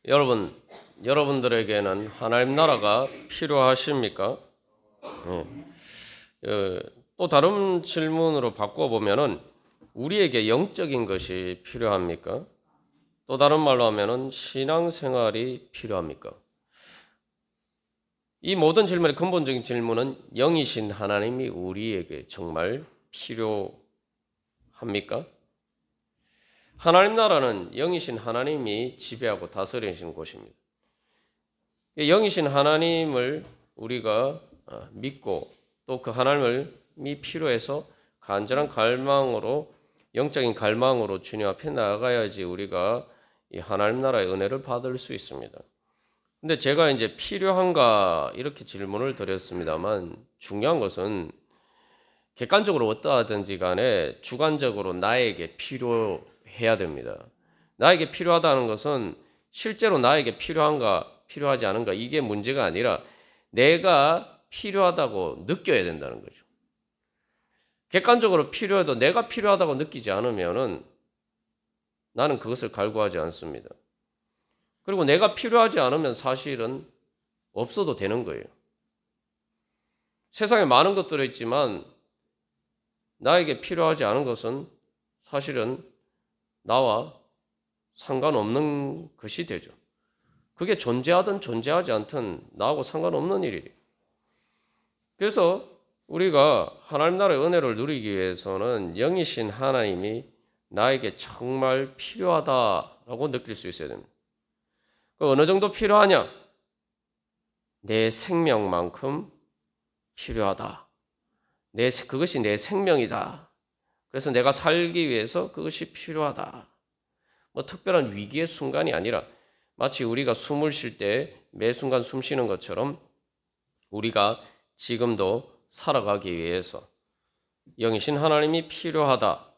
여러분들에게는 하나님 나라가 필요하십니까? 또 다른 질문으로 바꿔보면은 우리에게 영적인 것이 필요합니까? 또 다른 말로 하면은 신앙생활이 필요합니까? 이 모든 질문의 근본적인 질문은 영이신 하나님이 우리에게 정말 필요합니까? 하나님 나라는 영이신 하나님이 지배하고 다스리시는 곳입니다. 영이신 하나님을 우리가 믿고 또 그 하나님이 필요해서 간절한 갈망으로 영적인 갈망으로 주님 앞에 나아가야지 우리가 이 하나님 나라의 은혜를 받을 수 있습니다. 근데 제가 이제 필요한가 이렇게 질문을 드렸습니다만 중요한 것은 객관적으로 어떠하든지 간에 주관적으로 나에게 필요해야 됩니다. 나에게 필요하다는 것은 실제로 나에게 필요한가 필요하지 않은가 이게 문제가 아니라 내가 필요하다고 느껴야 된다는 거죠. 객관적으로 필요해도 내가 필요하다고 느끼지 않으면은 나는 그것을 갈구하지 않습니다. 그리고 내가 필요하지 않으면 사실은 없어도 되는 거예요. 세상에 많은 것들이 있지만 나에게 필요하지 않은 것은 사실은 나와 상관없는 것이 되죠. 그게 존재하든 존재하지 않든 나하고 상관없는 일이에요. 그래서 우리가 하나님 나라의 은혜를 누리기 위해서는 영이신 하나님이 나에게 정말 필요하다라고 느낄 수 있어야 됩니다. 어느 정도 필요하냐? 내 생명만큼 필요하다. 그것이 내 생명이다. 그래서 내가 살기 위해서 그것이 필요하다. 뭐 특별한 위기의 순간이 아니라 마치 우리가 숨을 쉴 때 매 순간 숨 쉬는 것처럼 우리가 지금도 살아가기 위해서 영이신 하나님이 필요하다.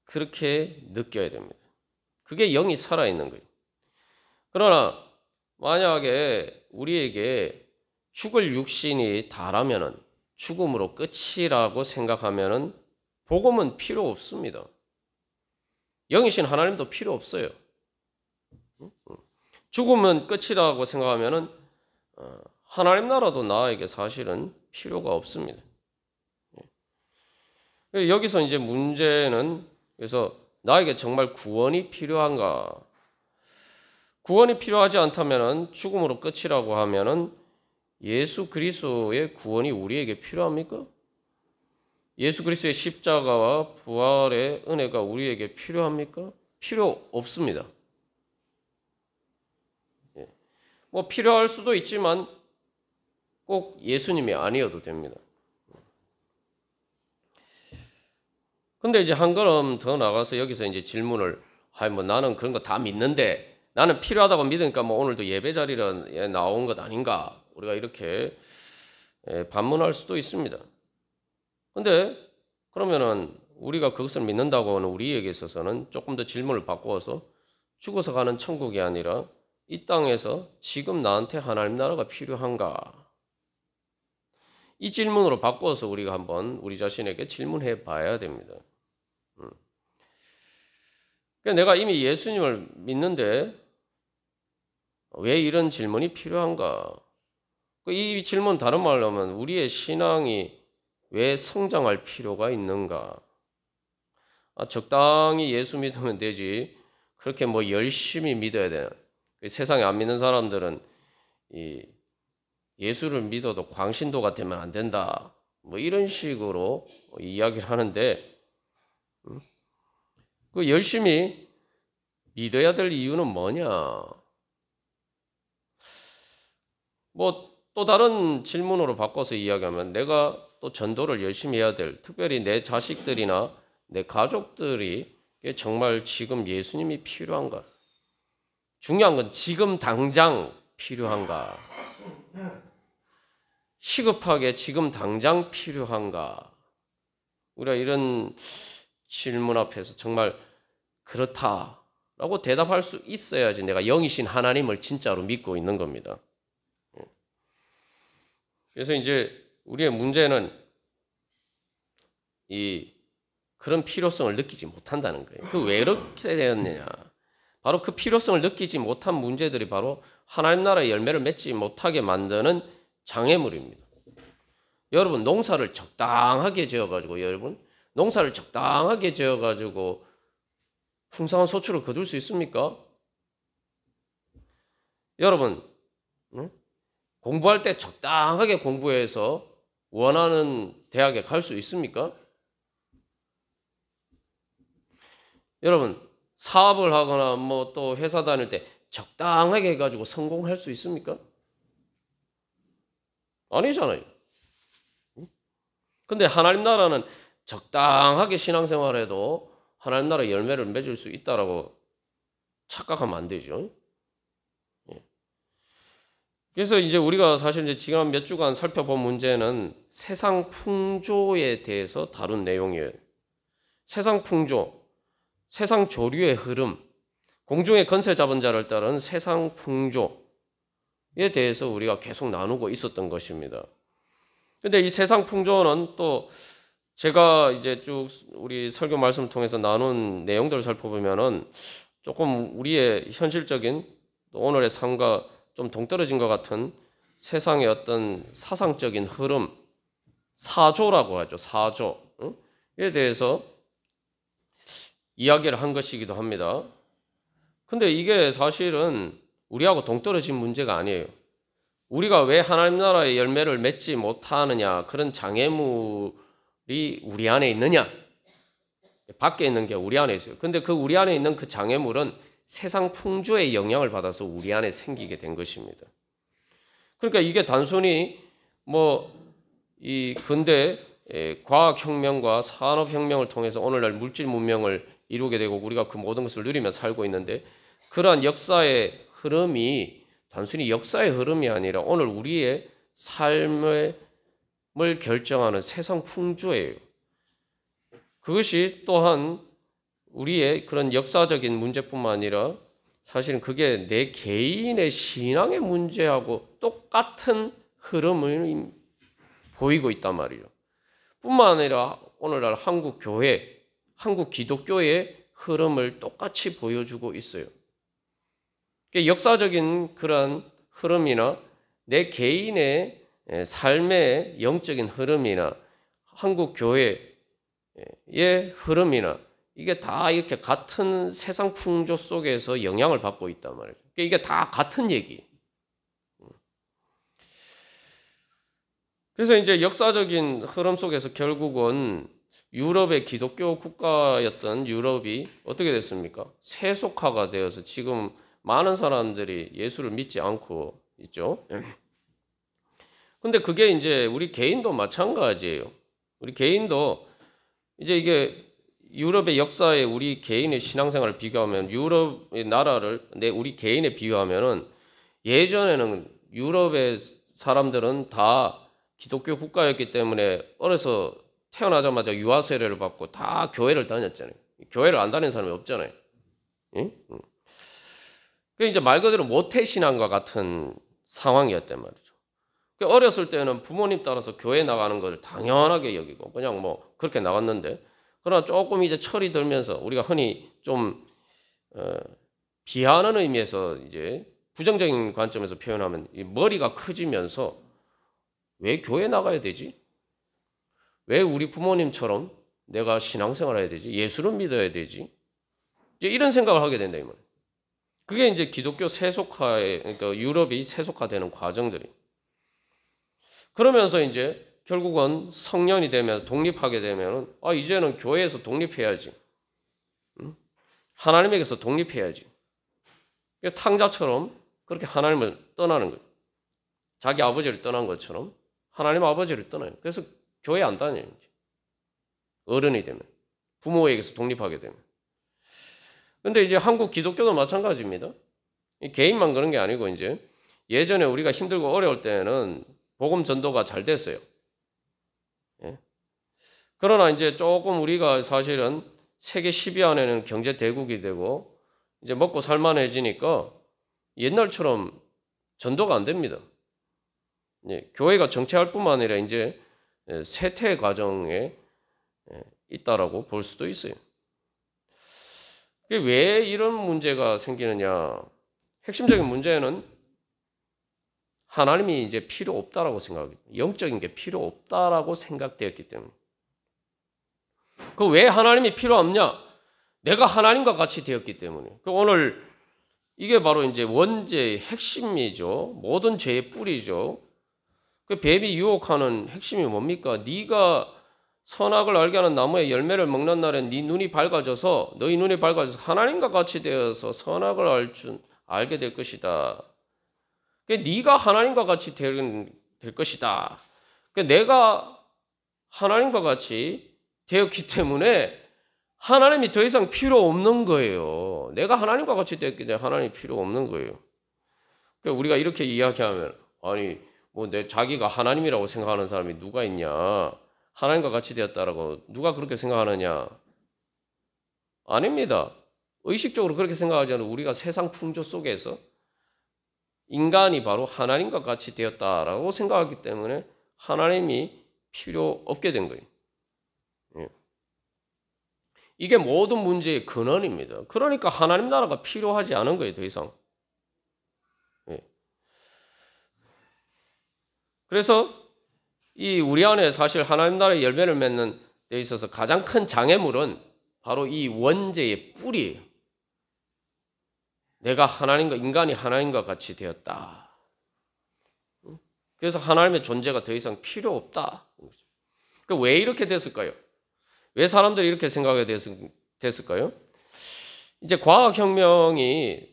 그렇게 느껴야 됩니다. 그게 영이 살아있는 거예요. 그러나 만약에 우리에게 죽을 육신이 다라면은 죽음으로 끝이라고 생각하면은 복음은 필요 없습니다. 영이신 하나님도 필요 없어요. 죽음은 끝이라고 생각하면은 하나님 나라도 나에게 사실은 필요가 없습니다. 여기서 이제 문제는 그래서 나에게 정말 구원이 필요한가? 구원이 필요하지 않다면은 죽음으로 끝이라고 하면은 예수 그리스도의 구원이 우리에게 필요합니까? 예수 그리스도의 십자가와 부활의 은혜가 우리에게 필요합니까? 필요 없습니다. 뭐 필요할 수도 있지만 꼭 예수님이 아니어도 됩니다. 근데 이제 한 걸음 더 나가서 여기서 이제 질문을 뭐 나는 그런 거 다 믿는데 나는 필요하다고 믿으니까 뭐 오늘도 예배 자리에 나온 것 아닌가? 우리가 이렇게 반문할 수도 있습니다. 근데 그러면은 우리가 그것을 믿는다고 하는 우리에게 있어서는 조금 더 질문을 바꾸어서 죽어서 가는 천국이 아니라 이 땅에서 지금 나한테 하나님 나라가 필요한가? 이 질문으로 바꿔서 우리가 한번 우리 자신에게 질문해 봐야 됩니다. 내가 이미 예수님을 믿는데 왜 이런 질문이 필요한가? 이 질문 다른 말로 하면 우리의 신앙이 왜 성장할 필요가 있는가? 적당히 예수 믿으면 되지 그렇게 뭐 열심히 믿어야 돼. 세상에 안 믿는 사람들은 예수를 믿어도 광신도가 되면 안 된다. 뭐 이런 식으로 이야기를 하는데 그 열심히 믿어야 될 이유는 뭐냐? 뭐 또 다른 질문으로 바꿔서 이야기하면 내가 또 전도를 열심히 해야 될, 특별히 내 자식들이나 내 가족들이 정말 지금 예수님이 필요한가? 중요한 건 지금 당장 필요한가? 시급하게 지금 당장 필요한가? 우리가 이런 질문 앞에서 정말 그렇다라고 대답할 수 있어야지 내가 영이신 하나님을 진짜로 믿고 있는 겁니다. 그래서 이제 우리의 문제는 그런 필요성을 느끼지 못한다는 거예요. 왜 이렇게 되었느냐? 바로 그 필요성을 느끼지 못한 문제들이 바로 하나님 나라의 열매를 맺지 못하게 만드는 장애물입니다. 여러분 농사를 적당하게 지어가지고 농사를 적당하게 지어가지고 풍성한 소출을 거둘 수 있습니까? 여러분 공부할 때 적당하게 공부해서 원하는 대학에 갈 수 있습니까? 여러분 사업을 하거나 뭐 또 회사 다닐 때 적당하게 해가지고 성공할 수 있습니까? 아니잖아요. 근데 하나님 나라는 적당하게 신앙생활해도 하나님 나라의 열매를 맺을 수 있다라고 착각하면 안 되죠. 그래서 이제 우리가 사실 이제 지난 몇 주간 살펴본 문제는 세상 풍조에 대해서 다룬 내용이에요. 세상 풍조, 세상 조류의 흐름, 공중의 건세 잡은 자를 따른 세상 풍조에 대해서 우리가 계속 나누고 있었던 것입니다. 근데 이 세상 풍조는 또 제가 이제 쭉 우리 설교 말씀을 통해서 나눈 내용들을 살펴보면은 조금 우리의 현실적인 오늘의 삶과 좀 동떨어진 것 같은 세상의 어떤 사상적인 흐름, 사조라고 하죠. 사조에 대해서 이야기를 한 것이기도 합니다. 근데 이게 사실은 우리하고 동떨어진 문제가 아니에요. 우리가 왜 하나님 나라의 열매를 맺지 못하느냐, 그런 장애물이 우리 안에 있느냐, 밖에 있는 게 우리 안에 있어요. 근데 그 우리 안에 있는 그 장애물은 세상 풍조의 영향을 받아서 우리 안에 생기게 된 것입니다. 그러니까 이게 단순히 이 근대 과학혁명과 산업혁명을 통해서 오늘날 물질 문명을 이루게 되고 우리가 그 모든 것을 누리며 살고 있는데, 그러한 역사의 흐름이 단순히 역사의 흐름이 아니라 오늘 우리의 삶을 결정하는 세상 풍조예요. 그것이 또한 우리의 그런 역사적인 문제뿐만 아니라 사실은 그게 내 개인의 신앙의 문제하고 똑같은 흐름을 보이고 있단 말이죠. 뿐만 아니라 오늘날 한국 교회, 한국 기독교의 흐름을 똑같이 보여주고 있어요. 역사적인 그런 흐름이나 내 개인의 삶의 영적인 흐름이나 한국 교회의 흐름이나 이게 다 이렇게 같은 세상 풍조 속에서 영향을 받고 있단 말이죠. 이게 다 같은 얘기. 그래서 이제 역사적인 흐름 속에서 결국은 유럽의 기독교 국가였던 유럽이 어떻게 됐습니까? 세속화가 되어서 지금 많은 사람들이 예수를 믿지 않고 있죠. 근데 그게 이제 우리 개인도 마찬가지예요. 우리 개인도 이제 이게 유럽의 역사에 우리 개인의 신앙생활을 비교하면 유럽의 나라를 우리 개인에 비유하면은 예전에는 유럽의 사람들은 다 기독교 국가였기 때문에 어려서 태어나자마자 유아 세례를 받고 다 교회를 다녔잖아요. 교회를 안 다니는 사람이 없잖아요. 응? 그 이제 말 그대로 모태 신앙과 같은 상황이었단 말이죠. 어렸을 때는 부모님 따라서 교회 나가는 걸 당연하게 여기고 그냥 그렇게 나갔는데, 그러나 조금 이제 철이 들면서 우리가 흔히 좀 비하하는 의미에서 이제 부정적인 관점에서 표현하면 이 머리가 커지면서 왜 교회 나가야 되지? 왜 우리 부모님처럼 내가 신앙생활 해야 되지? 예수를 믿어야 되지? 이제 이런 생각을 하게 된다 이 말이에요. 그게 이제 기독교 세속화의, 그러니까 유럽이 세속화되는 과정들이. 그러면서 이제 결국은 성년이 되면 독립하게 되면 이제는 교회에서 독립해야지. 하나님에게서 독립해야지. 탕자처럼 그렇게 하나님을 떠나는 거예요. 자기 아버지를 떠난 것처럼 하나님 아버지를 떠나요. 그래서 교회 안 다녀요. 어른이 되면. 부모에게서 독립하게 되면. 근데 이제 한국 기독교도 마찬가지입니다. 개인만 그런 게 아니고 이제 예전에 우리가 힘들고 어려울 때는 복음 전도가 잘 됐어요. 예. 그러나 이제 조금 우리가 사실은 세계 10위 안에는 경제 대국이 되고 이제 먹고 살만해지니까 옛날처럼 전도가 안 됩니다. 예. 교회가 정체할 뿐만 아니라 이제 쇠퇴 과정에 있다라고 볼 수도 있어요. 왜 이런 문제가 생기느냐? 핵심적인 문제는 하나님이 이제 필요 없다라고 생각하기, 영적인 게 필요 없다라고 생각되었기 때문에. 그 왜 하나님이 필요 없냐? 내가 하나님과 같이 되었기 때문에. 그 오늘 이게 바로 이제 원죄의 핵심이죠. 모든 죄의 뿌리죠. 그 뱀이 유혹하는 핵심이 뭡니까? 네가 선악을 알게 하는 나무의 열매를 먹는 날에 네 눈이 밝아져서 너희 눈이 밝아져서 하나님과 같이 되어서 선악을 알게 될 것이다. 네가 하나님과 같이 될 것이다. 내가 하나님과 같이 되었기 때문에 하나님이 더 이상 필요 없는 거예요. 내가 하나님과 같이 되었기 때문에 하나님이 필요 없는 거예요. 우리가 이렇게 이야기하면 아니 뭐 내 자기가 하나님이라고 생각하는 사람이 누가 있냐? 하나님과 같이 되었다라고 누가 그렇게 생각하느냐? 아닙니다. 의식적으로 그렇게 생각하지 않은 우리가 세상 풍조 속에서 인간이 바로 하나님과 같이 되었다라고 생각하기 때문에 하나님이 필요 없게 된 거예요. 이게 모든 문제의 근원입니다. 그러니까 하나님 나라가 필요하지 않은 거예요, 더 이상. 그래서 이 우리 안에 사실 하나님 나라의 열매를 맺는 데 있어서 가장 큰 장애물은 바로 이 원죄의 뿌리예요. 내가 하나님과 인간이 하나님과 같이 되었다. 그래서 하나님의 존재가 더 이상 필요 없다. 왜 이렇게 됐을까요? 왜 사람들이 이렇게 생각하게 됐을까요? 이제 과학혁명을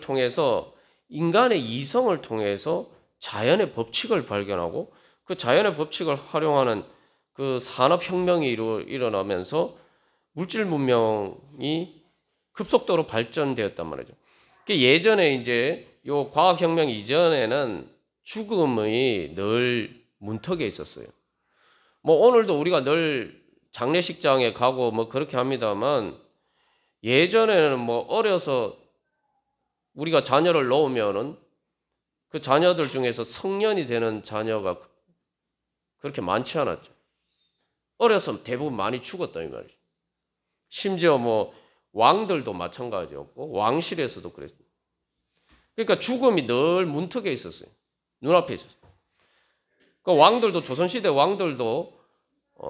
통해서 인간의 이성을 통해서 자연의 법칙을 발견하고 그 자연의 법칙을 활용하는 그 산업혁명이 일어나면서 물질 문명이 급속도로 발전되었단 말이죠. 예전에 이제 요 과학혁명 이전에는 죽음이 늘 문턱에 있었어요. 뭐 오늘도 우리가 늘 장례식장에 가고 뭐 그렇게 합니다만 예전에는 뭐 어려서 우리가 자녀를 놓으면은 그 자녀들 중에서 성년이 되는 자녀가 그렇게 많지 않았죠. 어려서 대부분 많이 죽었다 이 말이죠. 심지어 뭐 왕들도 마찬가지였고 왕실에서도 그랬어요. 그러니까 죽음이 늘 문턱에 있었어요. 눈앞에 있었어요. 그 왕들도 조선시대 왕들도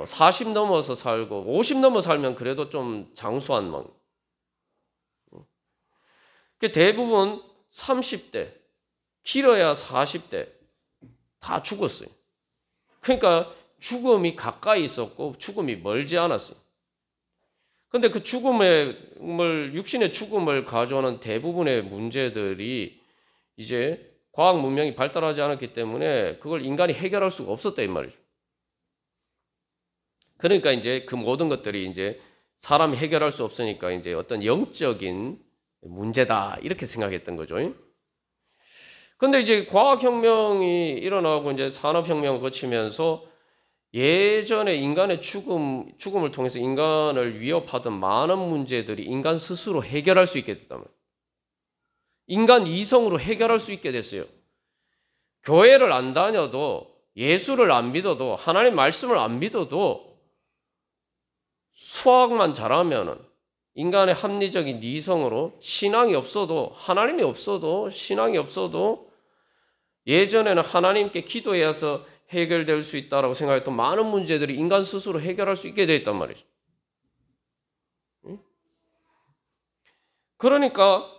40 넘어서 살고 50 넘어 살면 그래도 좀 장수한 왕. 대부분 30대, 길어야 40대 다 죽었어요. 그러니까 죽음이 가까이 있었고 죽음이 멀지 않았어요. 근데 그 육신의 죽음을 가져오는 대부분의 문제들이 이제 과학 문명이 발달하지 않았기 때문에 그걸 인간이 해결할 수가 없었다 이 말이죠. 그러니까 이제 그 모든 것들이 이제 사람이 해결할 수 없으니까 이제 어떤 영적인 문제다 이렇게 생각했던 거죠. 근데 이제 과학혁명이 일어나고 이제 산업혁명을 거치면서 예전에 인간의 죽음을 통해서 인간을 위협하던 많은 문제들이 인간 스스로 해결할 수 있게 됐단 말이에요. 인간 이성으로 해결할 수 있게 됐어요. 교회를 안 다녀도 예수를 안 믿어도 하나님 말씀을 안 믿어도 수학만 잘하면은 인간의 합리적인 이성으로 신앙이 없어도 하나님이 없어도 신앙이 없어도 예전에는 하나님께 기도해서 해결될 수 있다라고 생각했던 많은 문제들이 인간 스스로 해결할 수 있게 되어 있단 말이죠. 그러니까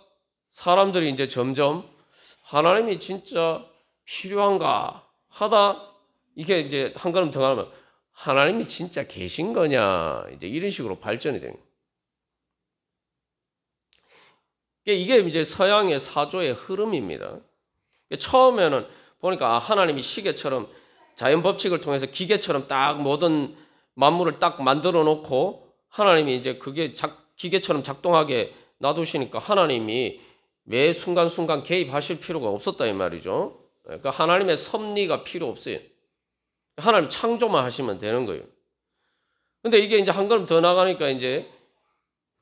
사람들이 이제 점점 하나님이 진짜 필요한가 하다 이게 이제 한 걸음 더 가면 하나님이 진짜 계신 거냐 이제 이런 식으로 발전이 됩니다. 이게 이제 서양의 사조의 흐름입니다. 처음에는 보니까 하나님이 시계처럼 자연 법칙을 통해서 기계처럼 딱 모든 만물을 딱 만들어 놓고 하나님이 이제 그게 기계처럼 작동하게 놔두시니까 하나님이 매 순간순간 개입하실 필요가 없었다 이 말이죠. 그러니까 하나님의 섭리가 필요 없어요. 하나님 창조만 하시면 되는 거예요. 근데 이게 이제 한 걸음 더 나가니까 이제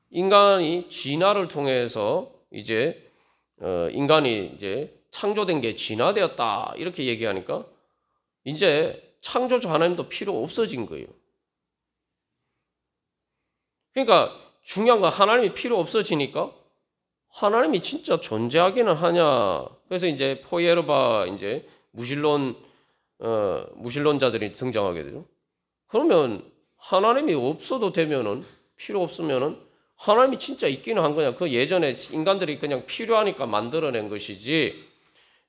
인간이 진화를 통해서 이제 인간이 이제 창조된 게 진화되었다 이렇게 얘기하니까 이제 창조주 하나님도 필요 없어진 거예요. 그러니까 중요한 건 하나님이 필요 없어지니까 하나님이 진짜 존재하기는 하냐. 그래서 이제 포이에르바 이제 무신론자들이 등장하게 되죠. 그러면 하나님이 없어도 되면은 필요 없으면은 하나님이 진짜 있기는 한 거냐. 그 예전에 인간들이 그냥 필요하니까 만들어낸 것이지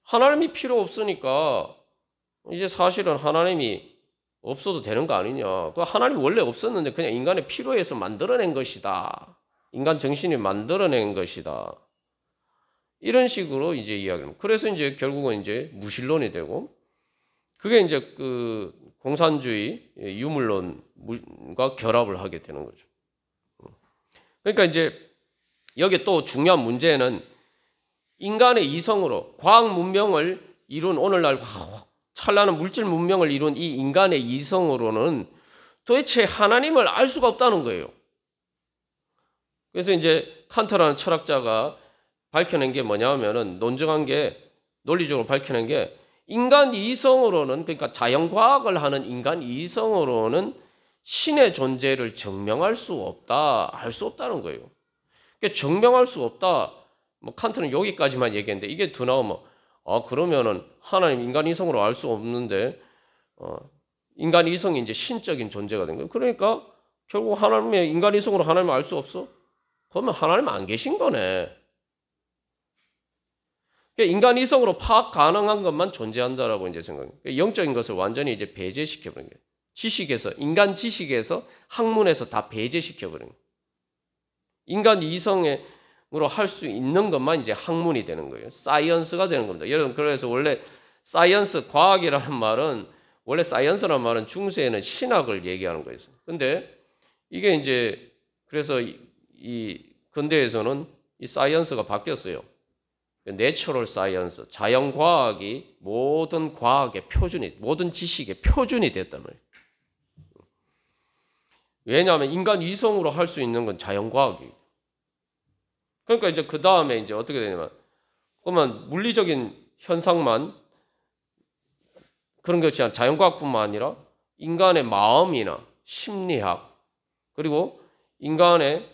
하나님이 필요 없으니까 이제 사실은 하나님이 없어도 되는 거 아니냐. 그 하나님이 원래 없었는데 그냥 인간의 필요해서 만들어낸 것이다. 인간 정신이 만들어낸 것이다. 이런 식으로 이제 이야기합니다. 그래서 이제 결국은 이제 무신론이 되고 그게 이제 그 공산주의 유물론과 결합을 하게 되는 거죠. 그러니까 이제 여기 또 중요한 문제는 인간의 이성으로 과학 문명을 이룬 오늘날 찬란한 물질 문명을 이룬 이 인간의 이성으로는 도대체 하나님을 알 수가 없다는 거예요. 그래서 이제 칸트라는 철학자가 밝혀낸 게 뭐냐면은 논증한 게 논리적으로 밝혀낸 게 인간 이성으로는 그러니까 자연과학을 하는 인간 이성으로는 신의 존재를 증명할 수 없다, 알 수 없다는 거예요. 그러니까 증명할 수 없다. 뭐 칸트는 여기까지만 얘기했는데 이게 더 나오면 그러면은 하나님 인간 이성으로 알 수 없는데 인간 이성이 이제 신적인 존재가 된 거예요. 그러니까 결국 하나님의 인간 이성으로 하나님을 알 수 없어? 그러면 하나님 안 계신 거네. 그러니까 인간 이성으로 파악 가능한 것만 존재한다라고 이제 생각해요. 영적인 것을 완전히 이제 배제시켜 버린 거예요. 지식에서 인간 지식에서 학문에서 다 배제시켜 버린 거예요. 인간 이성으로 할 수 있는 것만 이제 학문이 되는 거예요. 사이언스가 되는 겁니다. 여러분 그래서 원래 사이언스 과학이라는 말은 원래 사이언스라는 말은 중세에는 신학을 얘기하는 거였어요. 근데 이게 이제 그래서 이 근대에서는 이 사이언스가 바뀌었어요. 내추럴 사이언스, 자연과학이 모든 과학의 표준이, 모든 지식의 표준이 됐단 말이에요. 왜냐하면 인간 이성으로 할 수 있는 건 자연과학이에요. 그러니까 이제 그 다음에 이제 어떻게 되냐면, 그러면 물리적인 현상만 그런 것이 아니라 자연과학뿐만 아니라 인간의 마음이나 심리학, 그리고 인간의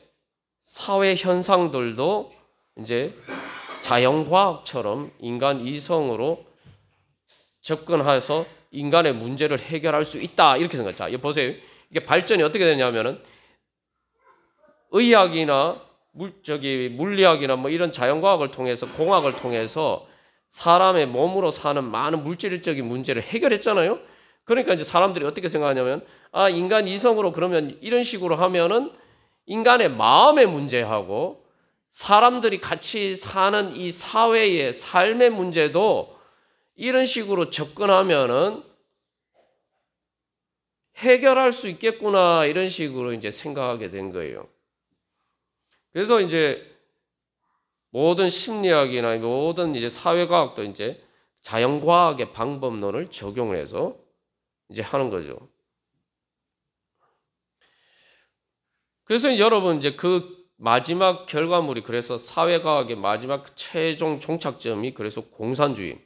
사회 현상들도 이제 자연과학처럼 인간 이성으로 접근해서 인간의 문제를 해결할 수 있다. 이렇게 생각해요. 자, 이거 보세요. 이게 발전이 어떻게 되냐면은 의학이나 물리학이나 뭐 이런 자연과학을 통해서 공학을 통해서 사람의 몸으로 사는 많은 물질적인 문제를 해결했잖아요. 그러니까 이제 사람들이 어떻게 생각하냐면 인간 이성으로 그러면 이런 식으로 하면은 인간의 마음의 문제하고 사람들이 같이 사는 이 사회의 삶의 문제도 이런 식으로 접근하면은 해결할 수 있겠구나 이런 식으로 이제 생각하게 된 거예요. 그래서 이제 모든 심리학이나 모든 이제 사회과학도 이제 자연과학의 방법론을 적용을 해서 이제 하는 거죠. 그래서 여러분 이제 그 마지막 결과물이 그래서 사회과학의 마지막 최종 종착점이 그래서 공산주의.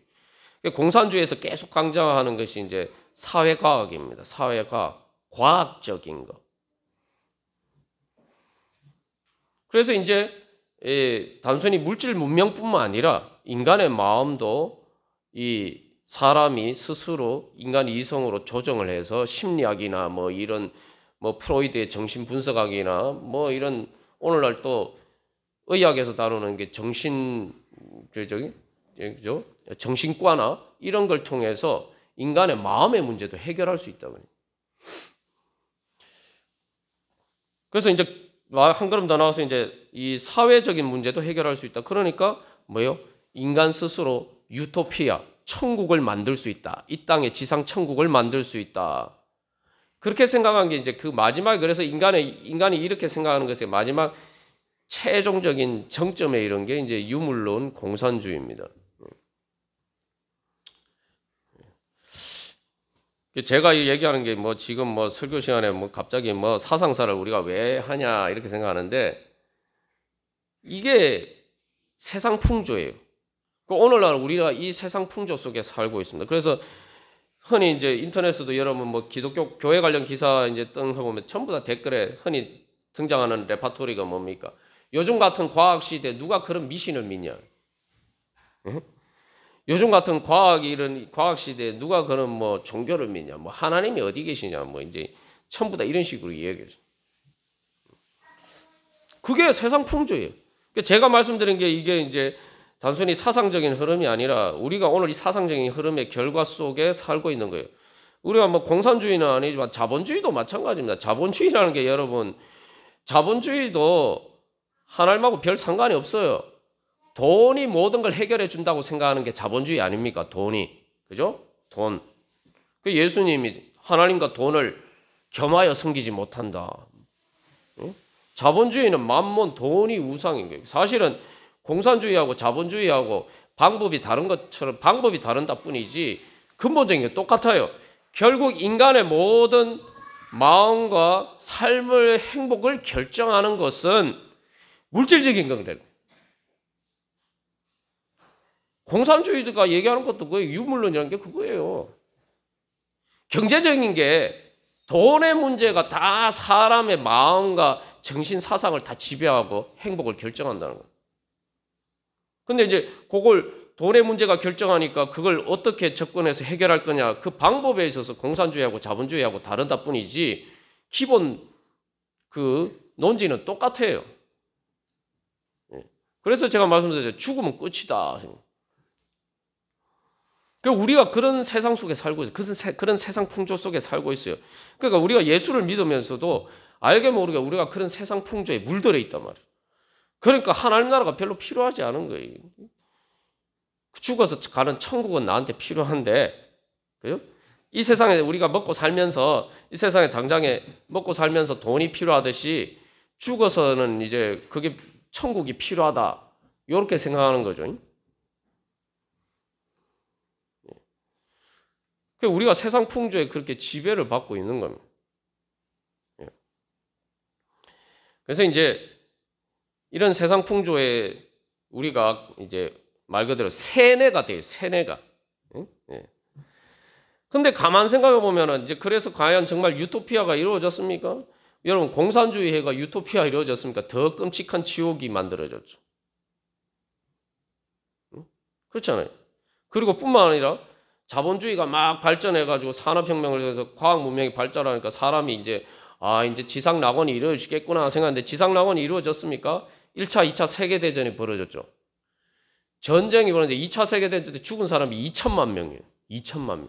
공산주의에서 계속 강조하는 것이 이제 사회과학입니다. 사회과학, 과학적인 것. 그래서 이제 단순히 물질 문명뿐만 아니라 인간의 마음도 이 사람이 스스로 인간 이성으로 조정을 해서 심리학이나 뭐 이런 뭐 프로이드의 정신 분석학이나 뭐 이런 오늘날 또 의학에서 다루는 게 정신과나 이런 걸 통해서 인간의 마음의 문제도 해결할 수 있다고 해요. 그래서 이제 한 걸음 더 나와서 이제 이 사회적인 문제도 해결할 수 있다. 그러니까 뭐예요? 인간 스스로 유토피아, 천국을 만들 수 있다. 이 땅에 지상 천국을 만들 수 있다. 그렇게 생각한 게 이제 그 마지막에 그래서 인간이 이렇게 생각하는 것의 마지막 최종적인 정점에 이른 게 이제 유물론 공산주의입니다. 제가 얘기하는 게 뭐 지금 뭐 설교 시간에 뭐 갑자기 뭐 사상사를 우리가 왜 하냐 이렇게 생각하는데 이게 세상 풍조예요. 오늘날 우리가 이 세상 풍조 속에 살고 있습니다. 그래서 흔히 이제 인터넷에도 여러분 뭐 기독교 교회 관련 기사 이제 뜬 보면 전부 다 댓글에 흔히 등장하는 레파토리가 뭡니까? 요즘 같은 과학 시대에 누가 그런 미신을 믿냐? 응? 요즘 같은 과학 시대에 누가 그런 뭐 종교를 믿냐? 뭐 하나님이 어디 계시냐? 뭐 이제 전부 다 이런 식으로 이야기해요. 그게 세상 풍조예요. 제가 말씀드린 게 이게 이제 단순히 사상적인 흐름이 아니라 우리가 오늘 이 사상적인 흐름의 결과 속에 살고 있는 거예요. 우리가 뭐 공산주의는 아니지만 자본주의도 마찬가지입니다. 자본주의라는 게 여러분, 자본주의도 하나님하고 별 상관이 없어요. 돈이 모든 걸 해결해 준다고 생각하는 게 자본주의 아닙니까? 돈이. 그죠? 돈. 그 예수님이 하나님과 돈을 겸하여 섬기지 못한다. 응? 자본주의는 만몬, 돈이 우상인 거예요. 사실은 공산주의하고 자본주의하고 방법이 다른 것처럼 방법이 다른다 뿐이지 근본적인 게 똑같아요. 결국 인간의 모든 마음과 삶의 행복을 결정하는 것은 물질적인 거예요. 공산주의가 얘기하는 것도 그거예요. 유물론이라는 게 그거예요. 경제적인 게 돈의 문제가 다 사람의 마음과 정신 사상을 다 지배하고 행복을 결정한다는 거예요. 근데 이제 그걸 돈의 문제가 결정하니까 그걸 어떻게 접근해서 해결할 거냐, 그 방법에 있어서 공산주의하고 자본주의하고 다르다 뿐이지 기본 그 논지는 똑같아요. 그래서 제가 말씀드렸죠. 죽으면 끝이다. 그러니까 우리가 그런 세상 속에 살고 있어요. 그런 세상 풍조 속에 살고 있어요. 그러니까 우리가 예수를 믿으면서도 알게 모르게 우리가 그런 세상 풍조에 물들어 있단 말이에요. 그러니까 하나님 나라가 별로 필요하지 않은 거예요. 죽어서 가는 천국은 나한테 필요한데, 그죠? 이 세상에 우리가 먹고 살면서, 이 세상에 당장에 먹고 살면서 돈이 필요하듯이 죽어서는 이제 그게 천국이 필요하다. 이렇게 생각하는 거죠. 우리가 세상 풍조에 그렇게 지배를 받고 있는 겁니다. 그래서 이제 이런 세상 풍조에 우리가 이제 말 그대로 세뇌가 돼요. 세뇌가. 근데 가만 생각해 보면은 이제 그래서 과연 정말 유토피아가 이루어졌습니까? 여러분 공산주의 해가 유토피아 이루어졌습니까? 더 끔찍한 지옥이 만들어졌죠. 그렇잖아요. 그리고 뿐만 아니라 자본주의가 막 발전해가지고 산업혁명을 해서 과학 문명이 발전하니까 사람이 이제 이제 지상 낙원이 이루어지겠구나 생각하는데 지상 낙원이 이루어졌습니까? 1차, 2차 세계대전이 벌어졌죠. 전쟁이 벌어졌는데 2차 세계대전 때 죽은 사람이 2천만 명이에요. 2천만 명.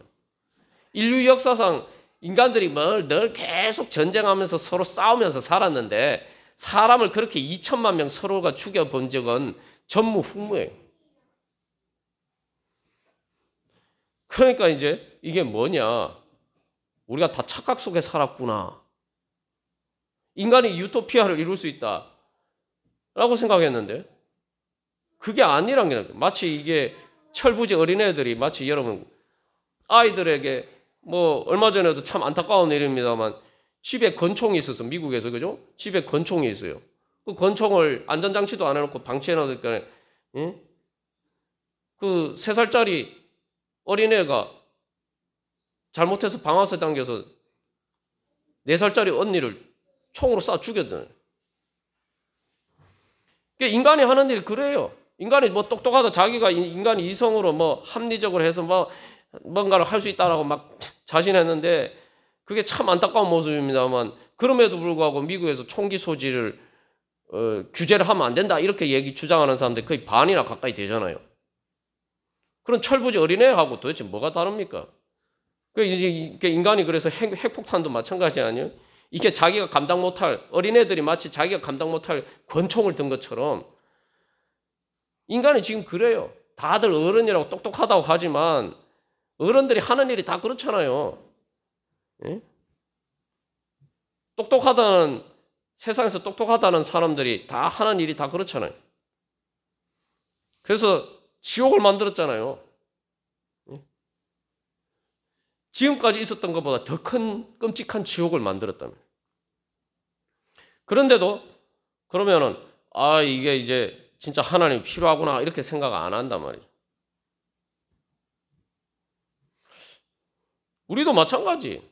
인류 역사상 인간들이 늘 계속 전쟁하면서 서로 싸우면서 살았는데 사람을 그렇게 2천만 명 서로가 죽여본 적은 전무후무예요. 그러니까 이제 이게 뭐냐. 우리가 다 착각 속에 살았구나. 인간이 유토피아를 이룰 수 있다. 라고 생각했는데 그게 아니란 게 마치 이게 철부지 어린애들이 마치 여러분 아이들에게 뭐 얼마 전에도 참 안타까운 일입니다만 집에 권총이 있어서 미국에서 그죠? 집에 권총이 있어요. 그 권총을 안전장치도 안 해놓고 방치해 놔두니까 그 3살짜리 어린애가 잘못해서 방아쇠 당겨서 4살짜리 언니를 총으로 쏴 죽였잖아요. 인간이 하는 일이 그래요. 인간이 뭐 똑똑하다 자기가 인간이 이성으로 뭐 합리적으로 해서 뭐 뭔가를 할 수 있다라고 막 자신했는데 그게 참 안타까운 모습입니다만 그럼에도 불구하고 미국에서 총기 소지를 규제를 하면 안 된다 이렇게 주장하는 사람들이 거의 반이나 가까이 되잖아요. 그런 철부지 어린애하고 도대체 뭐가 다릅니까? 인간이 그래서 핵폭탄도 마찬가지 아니에요? 이게 자기가 감당 못할 어린애들이 마치 자기가 감당 못할 권총을 든 것처럼 인간이 지금 그래요. 다들 어른이라고 똑똑하다고 하지만 어른들이 하는 일이 다 그렇잖아요. 예? 세상에서 똑똑하다는 사람들이 다 하는 일이 다 그렇잖아요. 그래서 지옥을 만들었잖아요. 지금까지 있었던 것보다 더 큰 끔찍한 지옥을 만들었다면. 그런데도 그러면은 이게 이제 진짜 하나님이 필요하구나 이렇게 생각 안 한단 말이에요. 우리도 마찬가지.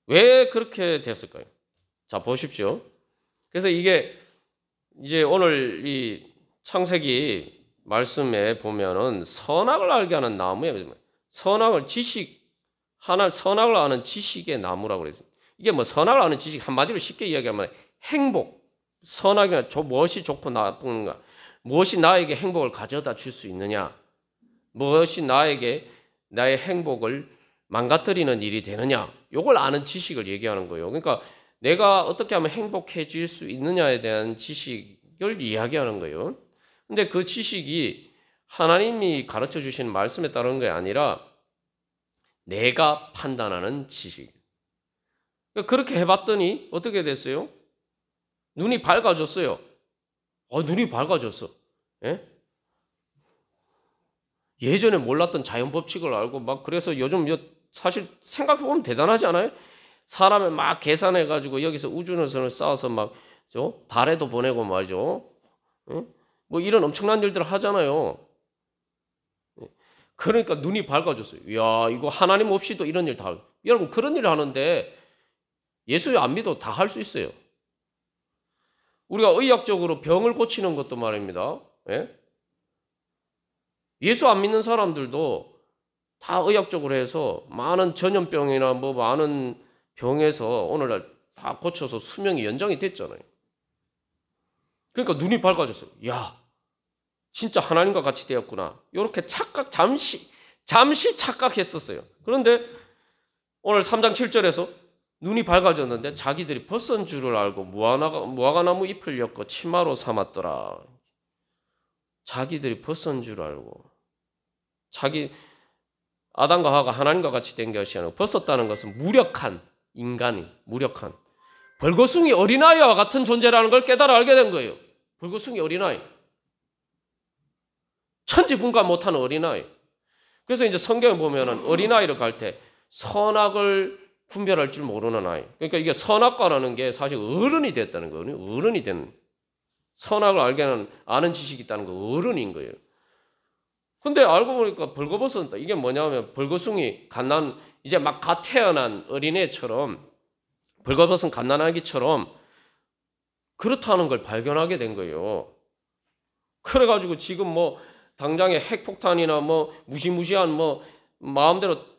왜 그렇게 됐을까요? 자, 보십시오. 그래서 이게 이제 오늘 이 창세기 말씀에 보면은 선악을 알게 하는 나무예요. 선악을 선악을 아는 지식의 나무라고 그랬어요. 이게 뭐 선악을 아는 지식 한마디로 쉽게 이야기하면 행복, 선악이나 무엇이 좋고 나쁜가, 무엇이 나에게 행복을 가져다 줄 수 있느냐, 무엇이 나에게 나의 행복을 망가뜨리는 일이 되느냐, 이걸 아는 지식을 얘기하는 거예요. 그러니까 내가 어떻게 하면 행복해질 수 있느냐에 대한 지식을 이야기하는 거예요. 근데 그 지식이 하나님이 가르쳐 주시는 말씀에 따르는 게 아니라 내가 판단하는 지식. 그렇게 해봤더니 어떻게 됐어요? 눈이 밝아졌어요. 눈이 밝아졌어. 예? 예전에 몰랐던 자연 법칙을 알고 막 그래서 요즘 사실 생각해보면 대단하지 않아요? 사람을 막 계산해가지고 여기서 우주선을 쌓아서 막 달에도 보내고 말이죠. 예? 뭐 이런 엄청난 일들을 하잖아요. 그러니까 눈이 밝아졌어요. 이야, 이거 하나님 없이도 이런 일 다. 여러분 그런 일을 하는데 예수 안 믿어도 다 할 수 있어요. 우리가 의학적으로 병을 고치는 것도 말입니다. 예? 예수 안 믿는 사람들도 다 의학적으로 해서 많은 전염병이나 뭐 많은 병에서 오늘날 다 고쳐서 수명이 연장이 됐잖아요. 그러니까 눈이 밝아졌어요. 야, 진짜 하나님과 같이 되었구나. 이렇게 잠시 착각했었어요. 그런데 오늘 3장 7절에서 눈이 밝아졌는데 자기들이 벗은 줄을 알고 무화과나무 잎을 엮어 치마로 삼았더라. 자기들이 벗은 줄 알고 아담과 하와가 하나님과 같이 된 것이 아니고 벗었다는 것은 무력한 인간이 무력한 벌거숭이 어린아이와 같은 존재라는 걸 깨달아 알게 된 거예요. 벌거숭이 어린아이. 천지분간 못하는 어린아이. 그래서 이제 성경에 보면은 어린아이를 갈 때 선악을 분별할 줄 모르는 아이. 그러니까 이게 선악과라는 게 사실 어른이 됐다는 거예요. 어른이 된. 선악을 알게는 아는 지식이 있다는 거 어른인 거예요. 근데 알고 보니까 벌거벗었다. 이게 뭐냐면 벌거숭이 이제 막 갓 태어난 어린애처럼 벌거벗은 갓난아기처럼 그렇다는 걸 발견하게 된 거예요. 그래가지고 지금 뭐 당장에 핵폭탄이나 뭐 무시무시한 뭐 마음대로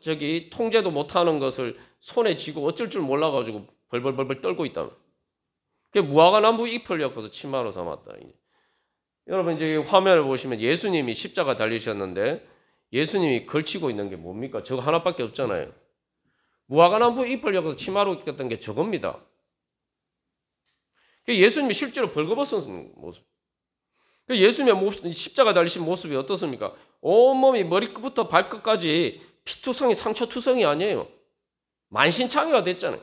통제도 못하는 것을 손에 쥐고 어쩔 줄 몰라가지고 벌벌벌벌 떨고 있다. 그게 무화과나무 잎을 엮어서 치마로 삼았다. 여러분 이제 화면을 보시면 예수님이 십자가 달리셨는데 예수님이 걸치고 있는 게 뭡니까? 저거 하나밖에 없잖아요. 무화과나무 잎을 엮어서 치마로 입혔던 게 저겁니다. 예수님이 실제로 벌거벗은 모습. 예수님의 십자가 달리신 모습이 어떻습니까? 온몸이 머리끝부터 발끝까지 피투성이 상처투성이 아니에요. 만신창이가 됐잖아요.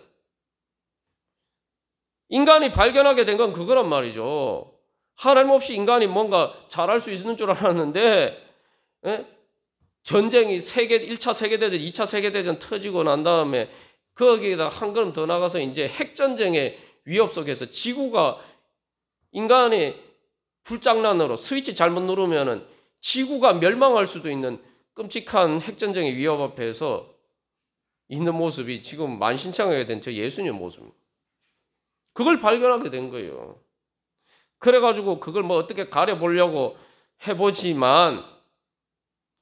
인간이 발견하게 된 건 그거란 말이죠. 하나님 없이 인간이 뭔가 잘할 수 있는 줄 알았는데 전쟁이 1차 세계대전, 2차 세계대전 터지고 난 다음에 거기에다 한 걸음 더 나가서 이제 핵전쟁의 위협 속에서 지구가 인간의 불장난으로 스위치 잘못 누르면은 지구가 멸망할 수도 있는 끔찍한 핵전쟁의 위협 앞에서 있는 모습이 지금 만신창이가 된 저 예수님의 모습입니다. 그걸 발견하게 된 거예요. 그래가지고 그걸 뭐 어떻게 가려보려고 해보지만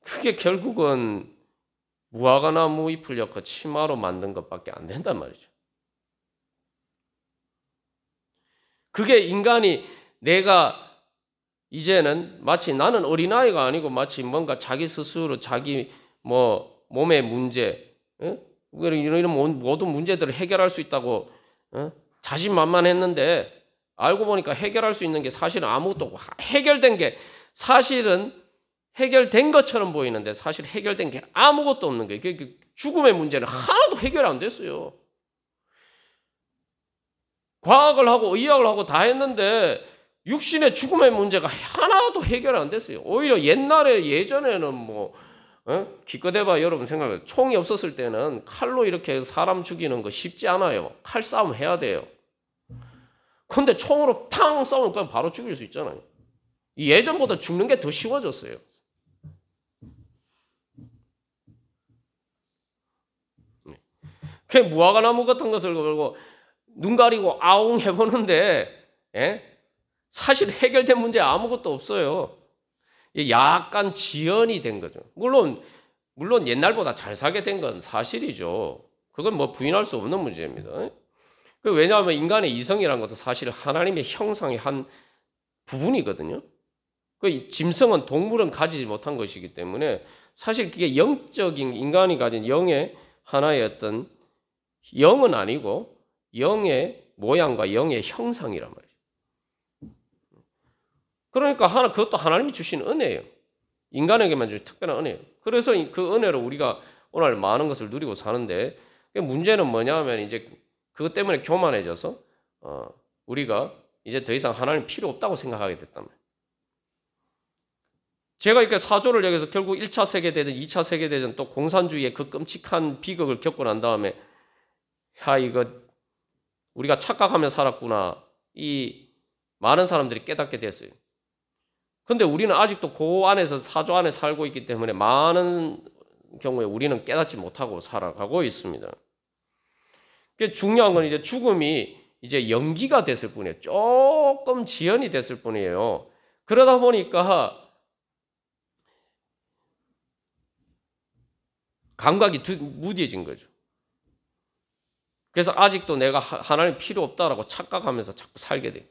그게 결국은 무화과나무 잎을 엮어 치마로 만든 것밖에 안 된단 말이죠. 그게 인간이 내가 이제는 마치 나는 어린아이가 아니고 마치 뭔가 자기 스스로 자기 뭐 몸의 문제 이런 모든 문제들을 해결할 수 있다고 자신만만했는데 알고 보니까 해결할 수 있는 게 사실은 아무것도 없고 해결된 게 사실은 해결된 것처럼 보이는데 사실 해결된 게 아무것도 없는 거예요. 죽음의 문제는 하나도 해결 안 됐어요. 과학을 하고 의학을 하고 다 했는데 육신의 죽음의 문제가 하나도 해결 안 됐어요. 오히려 예전에는 뭐 기껏해봐 여러분 생각해요. 총이 없었을 때는 칼로 이렇게 사람 죽이는 거 쉽지 않아요. 칼싸움 해야 돼요. 근데 총으로 탕 쏘면 그냥 바로 죽일 수 있잖아요. 예전보다 죽는 게 더 쉬워졌어요. 그 무화과나무 같은 것을 걸고 눈 가리고 아웅 해보는데 사실 해결된 문제 아무것도 없어요. 약간 지연이 된 거죠. 물론 옛날보다 잘 살게 된 건 사실이죠. 그건 뭐 부인할 수 없는 문제입니다. 왜냐하면 인간의 이성이라는 것도 사실 하나님의 형상의 한 부분이거든요. 그 짐승은 동물은 가지지 못한 것이기 때문에 사실 그게 영적인 인간이 가진 영의 하나의 어떤 영은 아니고 영의 모양과 영의 형상이란 말이에요. 그러니까 그것도 하나님이 주신 은혜예요. 인간에게만 주신 특별한 은혜예요. 그래서 그 은혜로 우리가 오늘 많은 것을 누리고 사는데 문제는 뭐냐면 이제 그것 때문에 교만해져서 우리가 이제 더 이상 하나님 필요 없다고 생각하게 됐단 말이에요. 제가 이렇게 사조를 여기서 결국 1차 세계대전, 2차 세계대전 또 공산주의의 그 끔찍한 비극을 겪고 난 다음에 이거 우리가 착각하며 살았구나. 이 많은 사람들이 깨닫게 됐어요. 근데 우리는 아직도 그 안에서 사조 안에 살고 있기 때문에 많은 경우에 우리는 깨닫지 못하고 살아가고 있습니다. 중요한 건 이제 죽음이 이제 연기가 됐을 뿐이에요. 조금 지연이 됐을 뿐이에요. 그러다 보니까 감각이 무뎌진 거죠. 그래서 아직도 내가 하나님 필요 없다라고 착각하면서 자꾸 살게 돼.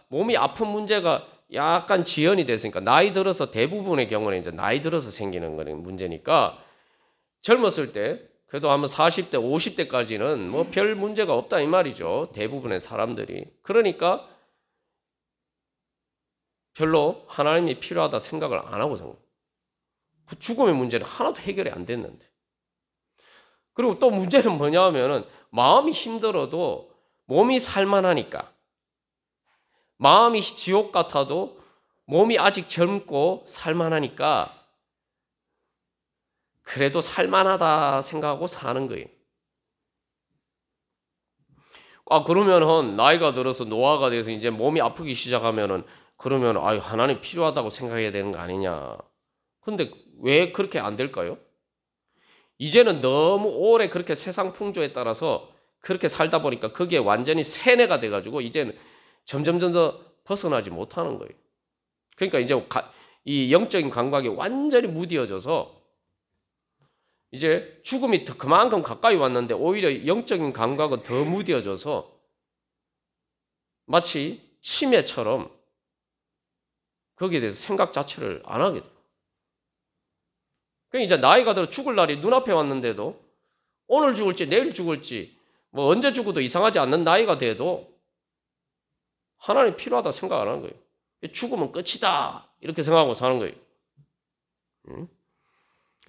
몸이 아픈 문제가 약간 지연이 됐으니까 나이 들어서 대부분의 경우는 이제 나이 들어서 생기는 거는 문제니까 젊었을 때 그래도 한번 40대, 50대까지는 뭐 별 문제가 없다 이 말이죠. 대부분의 사람들이. 그러니까 별로 하나님이 필요하다 생각을 안 하고 산 거예요. 그 죽음의 문제는 하나도 해결이 안 됐는데. 그리고 또 문제는 뭐냐 하면은 마음이 힘들어도 몸이 살만하니까. 마음이 지옥 같아도 몸이 아직 젊고 살만하니까 그래도 살만하다 생각하고 사는 거예요. 그러면은 나이가 들어서 노화가 돼서 이제 몸이 아프기 시작하면은 그러면 하나님 필요하다고 생각해야 되는 거 아니냐. 근데 왜 그렇게 안 될까요? 이제는 너무 오래 그렇게 세상 풍조에 따라서 그렇게 살다 보니까 그게 완전히 세뇌가 돼가지고 이제는 점점 더 벗어나지 못하는 거예요. 그러니까 이제 이 영적인 감각이 완전히 무뎌져서 이제 죽음이 그만큼 가까이 왔는데 오히려 영적인 감각은 더 무뎌져서 마치 치매처럼 거기에 대해서 생각 자체를 안 하게 돼요. 그러니까 이제 나이가 들어 죽을 날이 눈앞에 왔는데도 오늘 죽을지 내일 죽을지 뭐 언제 죽어도 이상하지 않는 나이가 돼도 하나님 필요하다 생각 안 하는 거예요. 죽으면 끝이다 이렇게 생각하고 사는 거예요.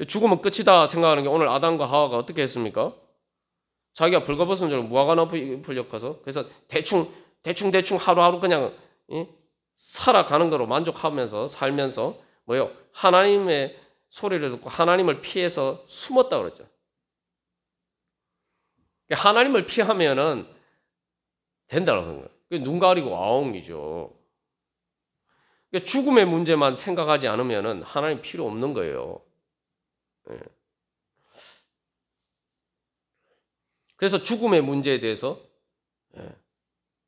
죽으면 끝이다 생각하는 게 오늘 아담과 하와가 어떻게 했습니까? 자기가 벌거벗은 줄 무화과나무 잎을 엮어서 그래서 대충 하루하루 그냥 살아가는 거로 만족하면서 살면서 하나님의 소리를 듣고 하나님을 피해서 숨었다 그랬죠. 하나님을 피하면은 된다고 하는 거예요. 눈 가리고 아웅이죠. 죽음의 문제만 생각하지 않으면은 하나님 필요 없는 거예요. 그래서 죽음의 문제에 대해서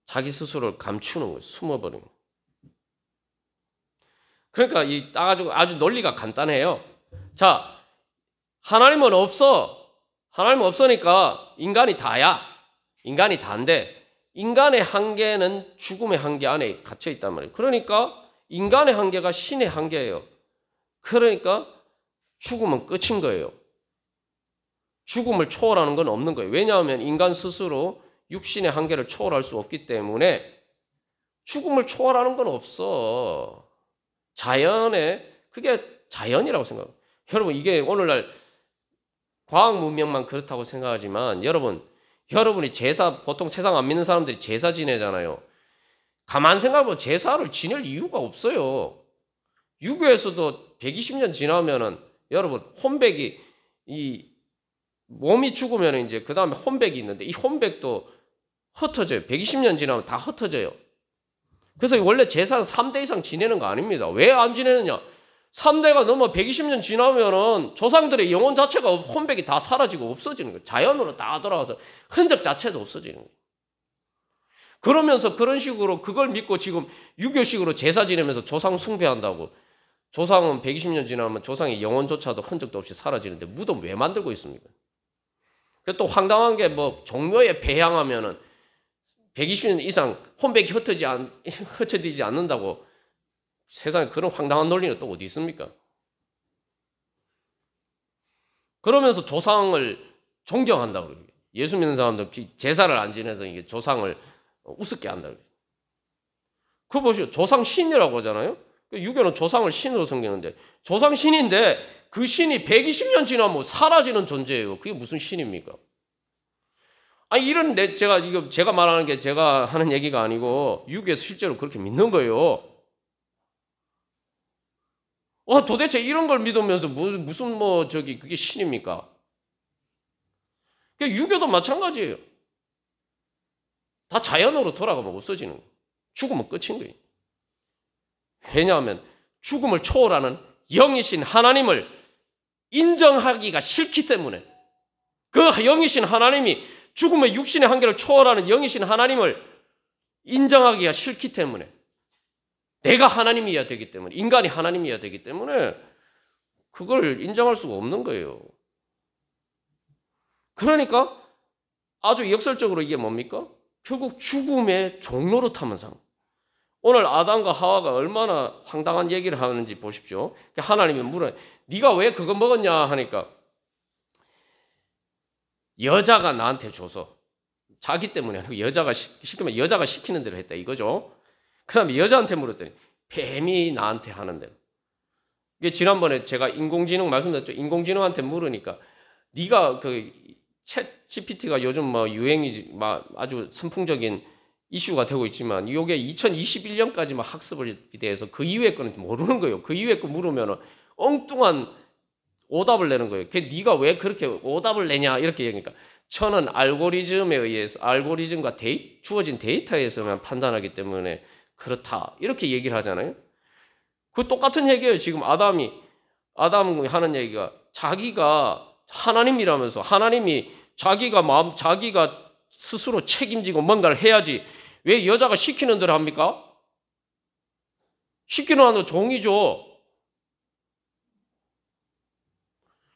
자기 스스로를 감추는 거예요. 숨어버리는 거예요. 그러니까 아주 논리가 간단해요. 자, 하나님은 없어. 하나님 없으니까 인간이 다야. 인간이 다인데 인간의 한계는 죽음의 한계 안에 갇혀 있단 말이에요. 그러니까 인간의 한계가 신의 한계예요. 그러니까 죽음은 끝인 거예요. 죽음을 초월하는 건 없는 거예요. 왜냐하면 인간 스스로 육신의 한계를 초월할 수 없기 때문에 죽음을 초월하는 건 없어. 그게 자연이라고 생각해요. 여러분 이게 오늘날 과학 문명만 그렇다고 생각하지만 여러분이 보통 세상 안 믿는 사람들이 제사 지내잖아요. 가만 생각해보면 제사를 지낼 이유가 없어요. 유교에서도 120년 지나면은 여러분 혼백이 이 몸이 죽으면 이제 그 다음에 혼백이 있는데 이 혼백도 흩어져요. 120년 지나면 다 흩어져요. 그래서 원래 제사는 3대 이상 지내는 거 아닙니다. 왜 안 지내느냐? 3대가 넘어 120년 지나면은 조상들의 영혼 자체가 혼백이 다 사라지고 없어지는 거예요. 자연으로 다 돌아가서 흔적 자체도 없어지는 거예요. 그러면서 그런 식으로 그걸 믿고 지금 유교식으로 제사 지내면서 조상 숭배한다고. 조상은 120년 지나면 조상의 영혼조차도 흔적도 없이 사라지는데 무덤 왜 만들고 있습니까? 또 황당한 게 뭐 종묘에 배향하면은 120년 이상 혼백이 흩어지지 않는다고. 세상에 그런 황당한 논리는 또 어디 있습니까? 그러면서 조상을 존경한다고 그래요. 예수 믿는 사람들 제사를 안 지내서 이게 조상을 우습게 한다고 그래요. 그거 보시오. 조상 신이라고 하잖아요. 유교는 조상을 신으로 섬기는데 조상 신인데 그 신이 120년 지나면 사라지는 존재예요. 그게 무슨 신입니까? 아니 이런 제가 말하는 게 제가 하는 얘기가 아니고 유교에서 실제로 그렇게 믿는 거예요. 도대체 이런 걸 믿으면서 무슨 그게 신입니까? 유교도 마찬가지예요. 다 자연으로 돌아가면 없어지는 거예요. 죽으면 끝인 거예요. 왜냐하면 죽음을 초월하는 영이신 하나님을 인정하기가 싫기 때문에 그 영이신 하나님이 죽음의 육신의 한계를 초월하는 영이신 하나님을 인정하기가 싫기 때문에 내가 하나님이어야 되기 때문에 인간이 하나님이어야 되기 때문에 그걸 인정할 수가 없는 거예요. 그러니까 아주 역설적으로 이게 뭡니까? 결국 죽음의 종로릇하면 상. 오늘 아담과 하와가 얼마나 황당한 얘기를 하는지 보십시오. 하나님이 물어요. 네가 왜 그거 먹었냐 하니까 여자가 나한테 줘서 자기 때문에 아니고 여자가 시키면 여자가 시키는 대로 했다 이거죠. 그 다음에 여자한테 물었더니 뱀이 나한테 하는 대로. 이게 지난번에 제가 인공지능 말씀드렸죠. 인공지능한테 물으니까 네가 그 챗 GPT가 요즘 유행이지 아주 선풍적인 이슈가 되고 있지만 이게 2021년까지 학습을 대해서 그 이후의 거는 모르는 거예요. 그 이후의 거 물으면 엉뚱한 오답을 내는 거예요. 네가 왜 그렇게 오답을 내냐 이렇게 얘기하니까 저는 알고리즘에 의해서 알고리즘과 주어진 데이터에서만 판단하기 때문에 그렇다 이렇게 얘기를 하잖아요. 그 똑같은 얘기예요. 지금 아담이 하는 얘기가 자기가 하나님이라면서 하나님이 자기가 스스로 책임지고 뭔가를 해야지 왜 여자가 시키는 대로 합니까? 시키는 한도 종이죠.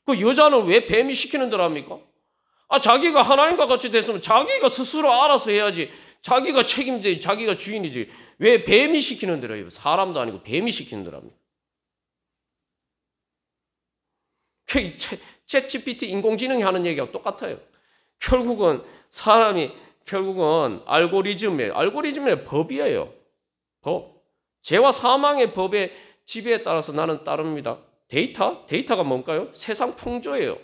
그 여자는 왜 뱀이 시키는 대로 합니까? 자기가 하나님과 같이 됐으면 자기가 스스로 알아서 해야지. 자기가 책임지지, 자기가 주인이지. 왜 뱀이 시키는 대로 해요? 사람도 아니고 뱀이 시키는 대로 합니다. 챗 GPT 인공지능이 하는 얘기가 똑같아요. 결국은 알고리즘의 법이에요. 법. 죄와 사망의 법의 지배에 따라서 나는 따릅니다. 데이터가 뭔가요? 세상 풍조예요.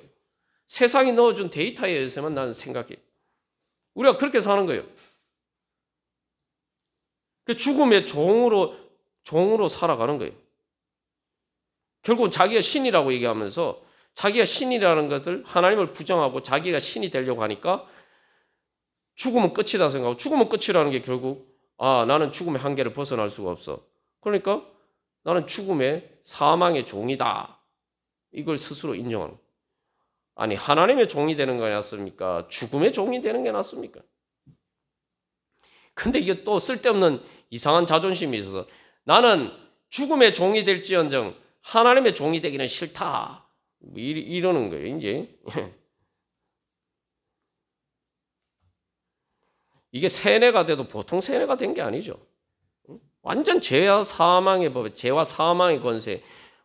세상이 넣어준 데이터에 의해서만 나는 생각해. 우리가 그렇게 사는 거예요. 그 죽음의 종으로 살아가는 거예요. 결국은 자기가 신이라고 얘기하면서 자기가 신이라는 것을 하나님을 부정하고 자기가 신이 되려고 하니까 죽음은 끝이다 생각하고 죽음은 끝이라는 게 결국 나는 죽음의 한계를 벗어날 수가 없어. 그러니까 나는 죽음의 사망의 종이다. 이걸 스스로 인정하는 거예요. 아니 하나님의 종이 되는 게 낫습니까? 죽음의 종이 되는 게 낫습니까? 근데 이게 또 쓸데없는 이상한 자존심이 있어서 나는 죽음의 종이 될지언정 하나님의 종이 되기는 싫다. 이러는 거예요, 이제. 이게 세뇌가 돼도 보통 세뇌가 된 게 아니죠. 완전 죄와 사망의 법에, 죄와 사망의 권세에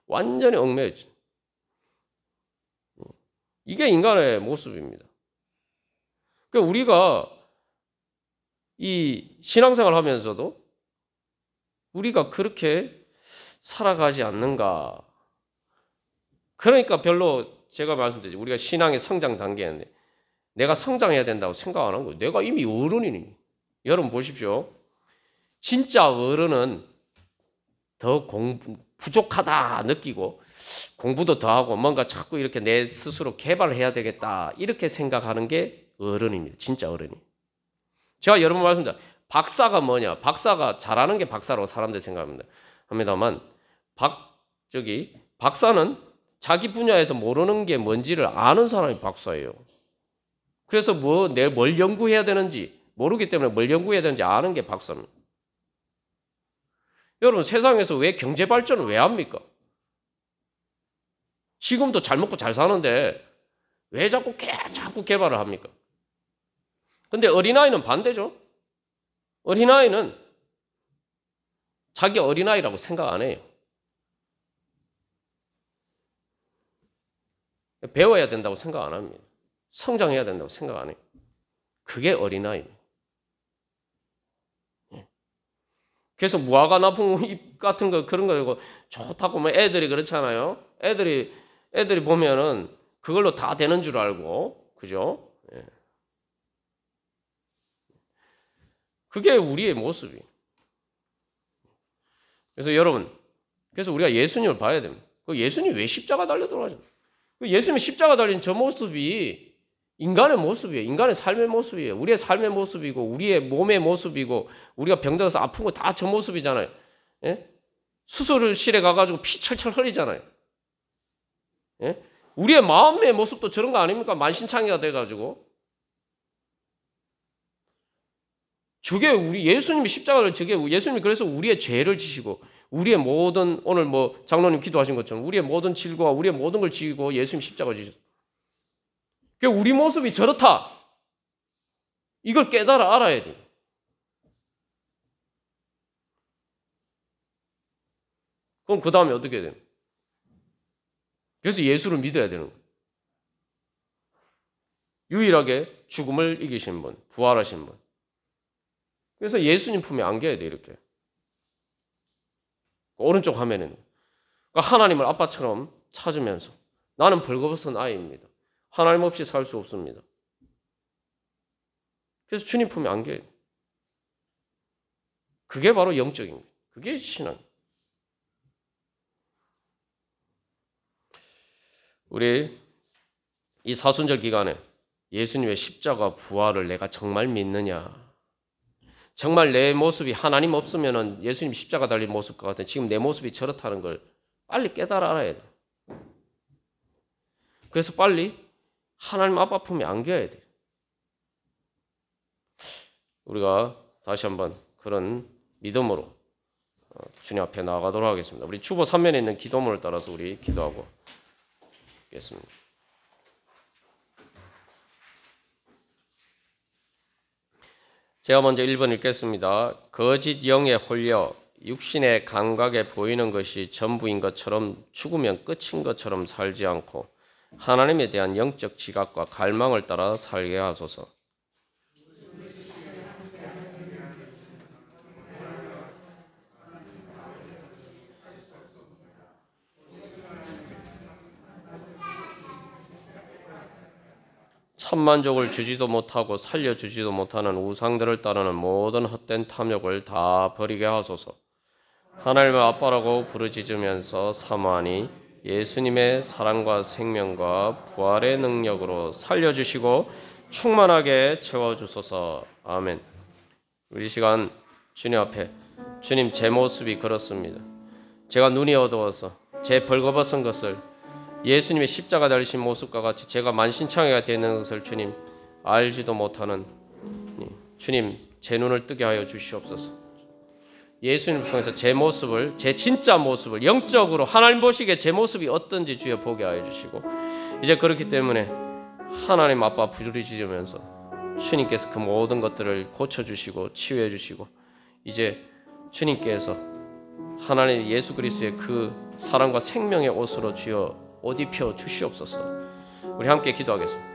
완전히 얽매여져. 이게 인간의 모습입니다. 그러니까 우리가 이 신앙생활 하면서도 우리가 그렇게 살아가지 않는가. 그러니까 별로 제가 말씀드리죠. 우리가 신앙의 성장 단계인데 내가 성장해야 된다고 생각 안 한 거예요. 내가 이미 어른이니. 여러분 보십시오. 진짜 어른은 더 부족하다 느끼고 공부도 더 하고 뭔가 자꾸 이렇게 내 스스로 개발해야 되겠다 이렇게 생각하는 게 어른입니다. 진짜 어른이. 제가 여러 번 말씀드립니다. 박사가 뭐냐? 박사가 잘하는 게 박사라고 사람들이 생각합니다. 합니다만 박사는 자기 분야에서 모르는 게 뭔지를 아는 사람이 박사예요. 그래서 뭘 연구해야 되는지 모르기 때문에 뭘 연구해야 되는지 아는 게 박사입니다. 여러분, 세상에서 왜 경제 발전을 왜 합니까? 지금도 잘 먹고 잘 사는데 왜 자꾸 개발을 합니까? 근데 어린아이는 반대죠. 어린아이는 자기 어린아이라고 생각 안 해요. 배워야 된다고 생각 안 합니다. 성장해야 된다고 생각 안 해요. 그게 어린아이입니다. 그래서 무화과 나쁜 잎 같은 거 그런 거 좋다고 뭐 애들이 그렇잖아요. 애들이 보면은 그걸로 다 되는 줄 알고, 그죠? 예. 그게 우리의 모습이에요. 그래서 여러분, 그래서 우리가 예수님을 봐야 됩니다. 예수님이 왜 십자가 달려 돌아가죠? 예수님이 십자가 달린 저 모습이 인간의 모습이에요. 인간의 삶의 모습이에요. 우리의 삶의 모습이고 우리의 몸의 모습이고 우리가 병들어서 아픈 거 다 저 모습이잖아요. 예? 수술실에 가가지고 피 철철 흘리잖아요. 예? 우리의 마음의 모습도 저런 거 아닙니까? 만신창이가 돼가지고. 저게 우리 예수님이 십자가를 예수님이 그래서 우리의 죄를 지시고 우리의 모든 오늘 장로님 기도하신 것처럼 우리의 모든 질고와 우리의 모든 걸 지고 예수님 십자가 지셨어요. 우리 모습이 저렇다. 이걸 깨달아 알아야 돼. 그럼 그 다음에 어떻게 해야 돼요? 그래서 예수를 믿어야 되는 거예요. 유일하게 죽음을 이기신 분, 부활하신 분. 그래서 예수님 품에 안겨야 돼, 이렇게. 오른쪽 화면에는. 그러니까 하나님을 아빠처럼 찾으면서 나는 벌거벗은 아이입니다. 하나님 없이 살 수 없습니다. 그래서 주님 품에 안겨야 돼. 그게 바로 영적인 거예요. 그게 신앙. 우리 이 사순절 기간에 예수님의 십자가 부활을 내가 정말 믿느냐? 정말 내 모습이 하나님 없으면은 예수님 십자가 달린 모습과 같은 지금 내 모습이 저렇다는 걸 빨리 깨달아 알아야 돼. 그래서 빨리 하나님 아빠 품에 안겨야 돼. 우리가 다시 한번 그런 믿음으로 주님 앞에 나아가도록 하겠습니다. 우리 주보 3면에 있는 기도문을 따라서 우리 기도하고 있겠습니다. 제가 먼저 1번 읽겠습니다. 거짓 영에 홀려 육신의 감각에 보이는 것이 전부인 것처럼 죽으면 끝인 것처럼 살지 않고 하나님에 대한 영적 지각과 갈망을 따라 살게 하소서. 천만족을 주지도 못하고 살려주지도 못하는 우상들을 따르는 모든 헛된 탐욕을 다 버리게 하소서. 하나님의 아빠라고 부르짖으면서 사모하니 예수님의 사랑과 생명과 부활의 능력으로 살려주시고 충만하게 채워주소서. 아멘. 우리 시간 주님 앞에 주님 제 모습이 그렇습니다. 제가 눈이 어두워서 제 벌거벗은 것을 예수님의 십자가 달리신 모습과 같이 제가 만신창이가 되는 것을 주님 알지도 못하는 주님 제 눈을 뜨게 하여 주시옵소서. 예수님을 통해서 제 모습을 제 진짜 모습을 영적으로 하나님 보시기에 제 모습이 어떤지 주여 보게 하여 주시고 이제 그렇기 때문에 하나님 아빠 부르짖으면서 주님께서 그 모든 것들을 고쳐주시고 치유해주시고 이제 주님께서 하나님 예수 그리스도의 그 사랑과 생명의 옷으로 주여 옷 입혀 주시옵소서. 우리 함께 기도하겠습니다.